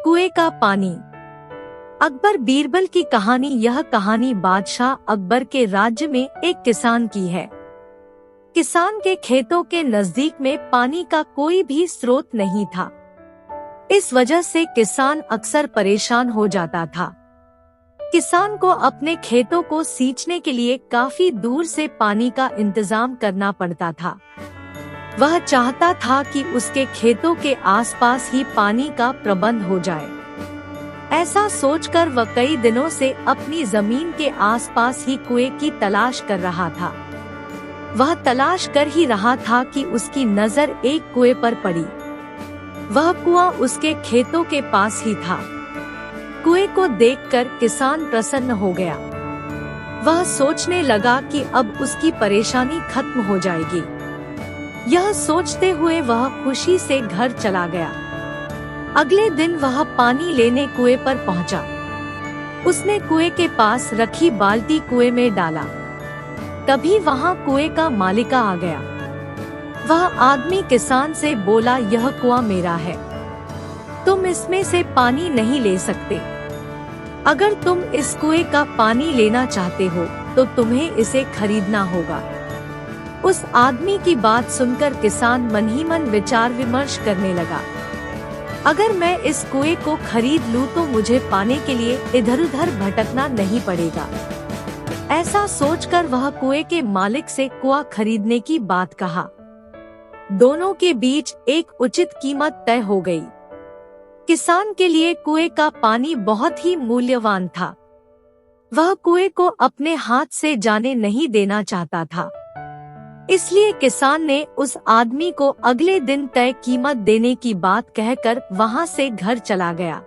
कुएं का पानी। अकबर बीरबल की कहानी। यह कहानी बादशाह अकबर के राज्य में एक किसान की है। किसान के खेतों के नजदीक में पानी का कोई भी स्रोत नहीं था। इस वजह से किसान अक्सर परेशान हो जाता था। किसान को अपने खेतों को सींचने के लिए काफी दूर से पानी का इंतजाम करना पड़ता था। वह चाहता था कि उसके खेतों के आसपास ही पानी का प्रबंध हो जाए। ऐसा सोचकर वह कई दिनों से अपनी जमीन के आसपास ही कुएं की तलाश कर रहा था। वह तलाश कर ही रहा था कि उसकी नजर एक कुएं पर पड़ी। वह कुआं उसके खेतों के पास ही था। कुएं को देखकर किसान प्रसन्न हो गया। वह सोचने लगा कि अब उसकी परेशानी खत्म हो जाएगी। यह सोचते हुए वह खुशी से घर चला गया। अगले दिन वह पानी लेने कुएं पर पहुंचा। उसने कुएं के पास रखी बाल्टी कुएं में डाला। तभी वहां कुएं का मालिक आ गया। वह आदमी किसान से बोला, यह कुआं मेरा है, तुम इसमें से पानी नहीं ले सकते। अगर तुम इस कुएं का पानी लेना चाहते हो तो तुम्हें इसे खरीदना होगा। उस आदमी की बात सुनकर किसान मन ही मन विचार विमर्श करने लगा। अगर मैं इस कुएं को खरीद लूं तो मुझे पाने के लिए इधर उधर भटकना नहीं पड़ेगा। ऐसा सोचकर वह कुएं के मालिक से कुआं खरीदने की बात कहा। दोनों के बीच एक उचित कीमत तय हो गई। किसान के लिए कुएं का पानी बहुत ही मूल्यवान था। वह कुएं को अपने हाथ से जाने नहीं देना चाहता था। इसलिए किसान ने उस आदमी को अगले दिन तय कीमत देने की बात कहकर वहां से घर चला गया।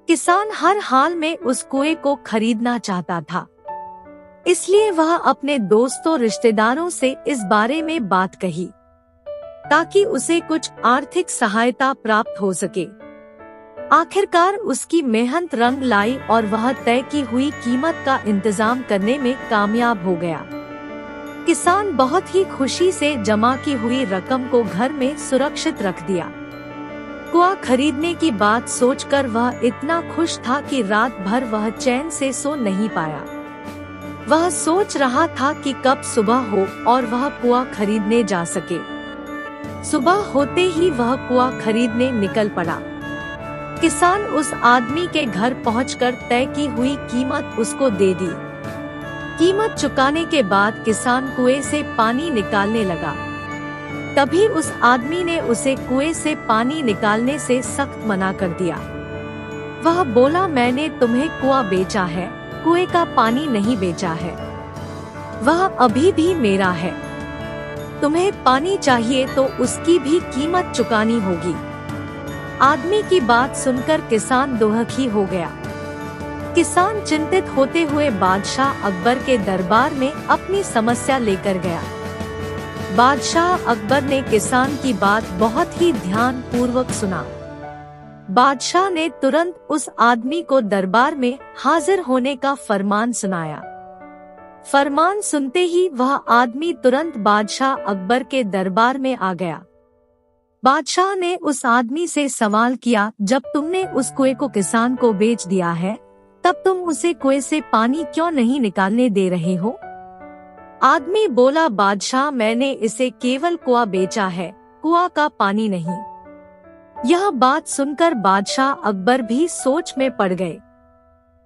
किसान हर हाल में उस कुएं को खरीदना चाहता था। इसलिए वह अपने दोस्तों रिश्तेदारों से इस बारे में बात कही ताकि उसे कुछ आर्थिक सहायता प्राप्त हो सके। आखिरकार उसकी मेहनत रंग लाई और वह तय की हुई कीमत का इंतजाम करने में कामयाब हो गया। किसान बहुत ही खुशी से जमा की हुई रकम को घर में सुरक्षित रख दिया। कुआं खरीदने की बात सोचकर वह इतना खुश था कि रात भर वह चैन से सो नहीं पाया। वह सोच रहा था कि कब सुबह हो और वह कुआं खरीदने जा सके। सुबह होते ही वह कुआं खरीदने निकल पड़ा। किसान उस आदमी के घर पहुंचकर तय की हुई कीमत उसको दे दी। कीमत चुकाने के बाद किसान कुएं से पानी निकालने लगा। तभी उस आदमी ने उसे कुएं से पानी निकालने से सख्त मना कर दिया। वह बोला, मैंने तुम्हें कुआं बेचा है, कुएं का पानी नहीं बेचा है। वह अभी भी मेरा है। तुम्हें पानी चाहिए तो उसकी भी कीमत चुकानी होगी। आदमी की बात सुनकर किसान दुखी हो गया। किसान चिंतित होते हुए बादशाह अकबर के दरबार में अपनी समस्या लेकर गया। बादशाह अकबर ने किसान की बात बहुत ही ध्यान पूर्वक सुना। बादशाह ने तुरंत उस आदमी को दरबार में हाजिर होने का फरमान सुनाया। फरमान सुनते ही वह आदमी तुरंत बादशाह अकबर के दरबार में आ गया। बादशाह ने उस आदमी से सवाल किया, जब तुमने उस कुएं को किसान को बेच दिया है तब तुम उसे कुएं से पानी क्यों नहीं निकालने दे रहे हो? आदमी बोला, बादशाह, मैंने इसे केवल कुआं बेचा है, कुआं का पानी नहीं। यह बात सुनकर बादशाह अकबर भी सोच में पड़ गए।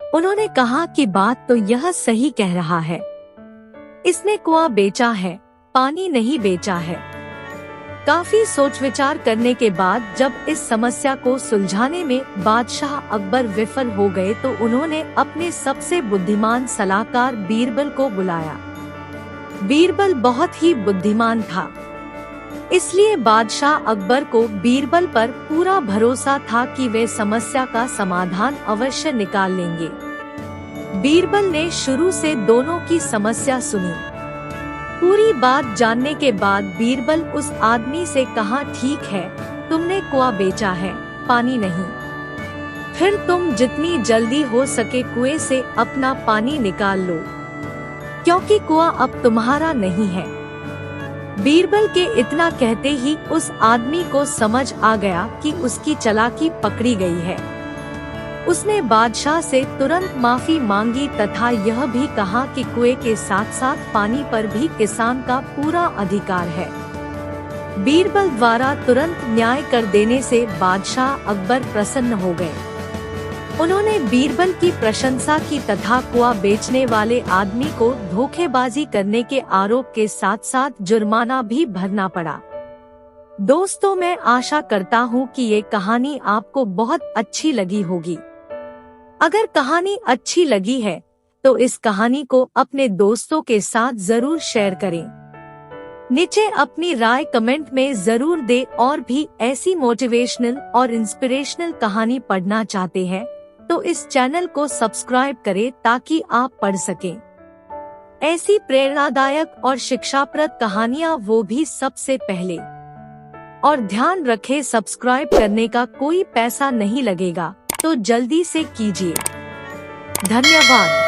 उन्होंने कहा कि बात तो यह सही कह रहा है, इसने कुआं बेचा है, पानी नहीं बेचा है। काफी सोच विचार करने के बाद जब इस समस्या को सुलझाने में बादशाह अकबर विफल हो गए तो उन्होंने अपने सबसे बुद्धिमान सलाहकार बीरबल को बुलाया। बीरबल बहुत ही बुद्धिमान था, इसलिए बादशाह अकबर को बीरबल पर पूरा भरोसा था कि वे समस्या का समाधान अवश्य निकाल लेंगे। बीरबल ने शुरू से दोनों की समस्या सुनी। पूरी बात जानने के बाद बीरबल उस आदमी से कहा, ठीक है, तुमने कुआं बेचा है, पानी नहीं। फिर तुम जितनी जल्दी हो सके कुएं से अपना पानी निकाल लो, क्योंकि कुआं अब तुम्हारा नहीं है। बीरबल के इतना कहते ही उस आदमी को समझ आ गया कि उसकी चालाकी पकड़ी गई है। उसने बादशाह से तुरंत माफी मांगी तथा यह भी कहा कि कुएं के साथ साथ पानी पर भी किसान का पूरा अधिकार है। बीरबल द्वारा तुरंत न्याय कर देने से बादशाह अकबर प्रसन्न हो गए। उन्होंने बीरबल की प्रशंसा की तथा कुआं बेचने वाले आदमी को धोखेबाजी करने के आरोप के साथ साथ जुर्माना भी भरना पड़ा। दोस्तों, मैं आशा करता हूँ कि ये कहानी आपको बहुत अच्छी लगी होगी। अगर कहानी अच्छी लगी है तो इस कहानी को अपने दोस्तों के साथ जरूर शेयर करें। नीचे अपनी राय कमेंट में जरूर दें और भी ऐसी मोटिवेशनल और इंस्पिरेशनल कहानी पढ़ना चाहते हैं तो इस चैनल को सब्सक्राइब करें ताकि आप पढ़ सकें ऐसी प्रेरणादायक और शिक्षाप्रद कहानियाँ, वो भी सबसे पहले। और ध्यान रखें, सब्सक्राइब करने का कोई पैसा नहीं लगेगा, तो जल्दी से कीजिए। धन्यवाद।